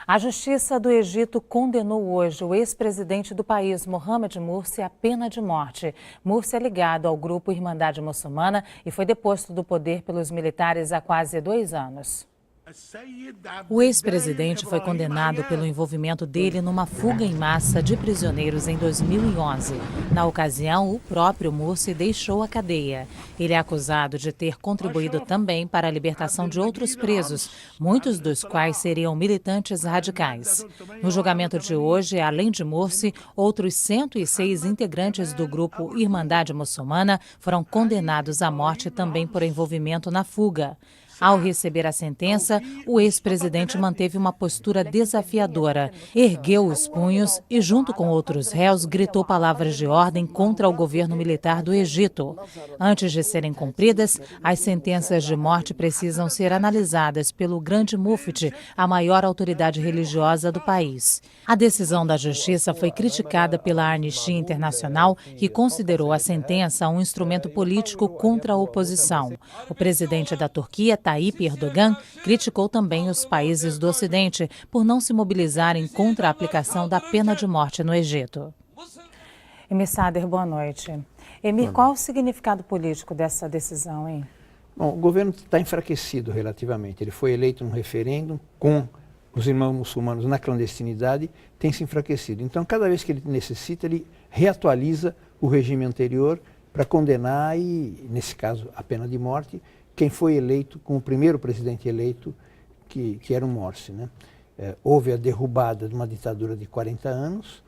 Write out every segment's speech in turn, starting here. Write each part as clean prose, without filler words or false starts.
A Justiça do Egito condenou hoje o ex-presidente do país, Mohamed Morsi, à pena de morte. Morsi é ligado ao grupo Irmandade Muçulmana e foi deposto do poder pelos militares há quase 2 anos. O ex-presidente foi condenado pelo envolvimento dele numa fuga em massa de prisioneiros em 2011. Na ocasião, o próprio Morsi deixou a cadeia. Ele é acusado de ter contribuído também para a libertação de outros presos, muitos dos quais seriam militantes radicais. No julgamento de hoje, além de Morsi, outros 106 integrantes do grupo Irmandade Muçulmana foram condenados à morte também por envolvimento na fuga. Ao receber a sentença, o ex-presidente manteve uma postura desafiadora, ergueu os punhos e, junto com outros réus, gritou palavras de ordem contra o governo militar do Egito. Antes de serem cumpridas, as sentenças de morte precisam ser analisadas pelo Grande Mufti, a maior autoridade religiosa do país. A decisão da Justiça foi criticada pela Anistia Internacional, que considerou a sentença um instrumento político contra a oposição. O presidente da Turquia, Tayyip Erdogan, criticou também os países do Ocidente por não se mobilizarem contra a aplicação da pena de morte no Egito. Emir Sader, boa noite. Emir, qual o significado político dessa decisão, hein? Bom, o governo está enfraquecido relativamente. Ele foi eleito num referendo com os irmãos muçulmanos na clandestinidade, tem se enfraquecido. Então, cada vez que ele necessita, ele reatualiza o regime anterior para condenar e, nesse caso, a pena de morte, quem foi eleito como o primeiro presidente eleito, que era o Morsi, né? Houve a derrubada de uma ditadura de 40 anos,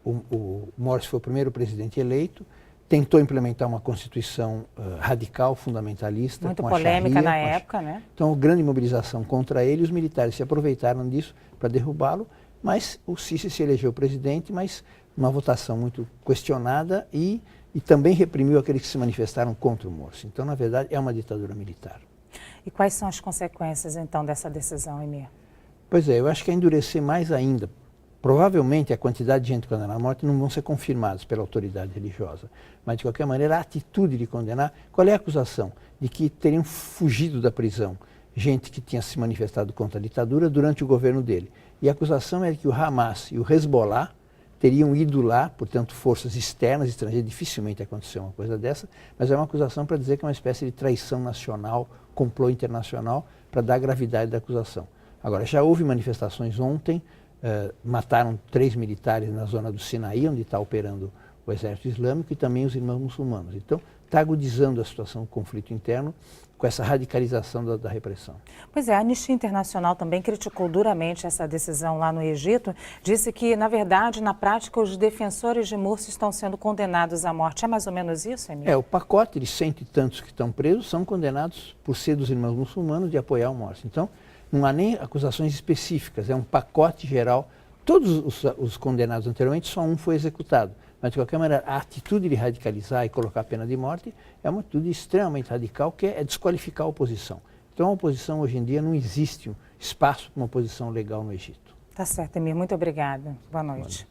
o Morsi foi o primeiro presidente eleito, tentou implementar uma constituição radical, fundamentalista. Muito polêmica na época, né? Então, grande mobilização contra ele, os militares se aproveitaram disso para derrubá-lo, mas o Sisi se elegeu presidente, mas uma votação muito questionada e também reprimiu aqueles que se manifestaram contra o Morsi. Então, na verdade, é uma ditadura militar. E quais são as consequências, então, dessa decisão, Emir? Pois é, eu acho que é endurecer mais ainda. Provavelmente a quantidade de gente condenada à morte não vão ser confirmadas pela autoridade religiosa. Mas, de qualquer maneira, a atitude de condenar... Qual é a acusação? De que teriam fugido da prisão gente que tinha se manifestado contra a ditadura durante o governo dele. E a acusação é que o Hamas e o Hezbollah teriam ido lá, portanto, forças externas, estrangeiras, dificilmente aconteceu uma coisa dessa, mas é uma acusação para dizer que é uma espécie de traição nacional, complô internacional, para dar gravidade da acusação. Agora, já houve manifestações ontem, mataram 3 militares na zona do Sinaí, onde está operando o exército islâmico, e também os irmãos muçulmanos. Então, está agudizando a situação do conflito interno com essa radicalização da repressão. Pois é, a Anistia Internacional também criticou duramente essa decisão lá no Egito, disse que, na verdade, na prática, os defensores de Morsi estão sendo condenados à morte. É mais ou menos isso, Emir? O pacote de 100 e tantos que estão presos são condenados por ser dos irmãos muçulmanos de apoiar o Morsi. Então, não há nem acusações específicas, é um pacote geral. Todos os condenados anteriormente, só um foi executado. Mas, de qualquer maneira, a atitude de radicalizar e colocar a pena de morte é uma atitude extremamente radical, que é desqualificar a oposição. Então, a oposição, hoje em dia, não existe um espaço para uma oposição legal no Egito. Tá certo, Emir. Muito obrigada. Boa noite.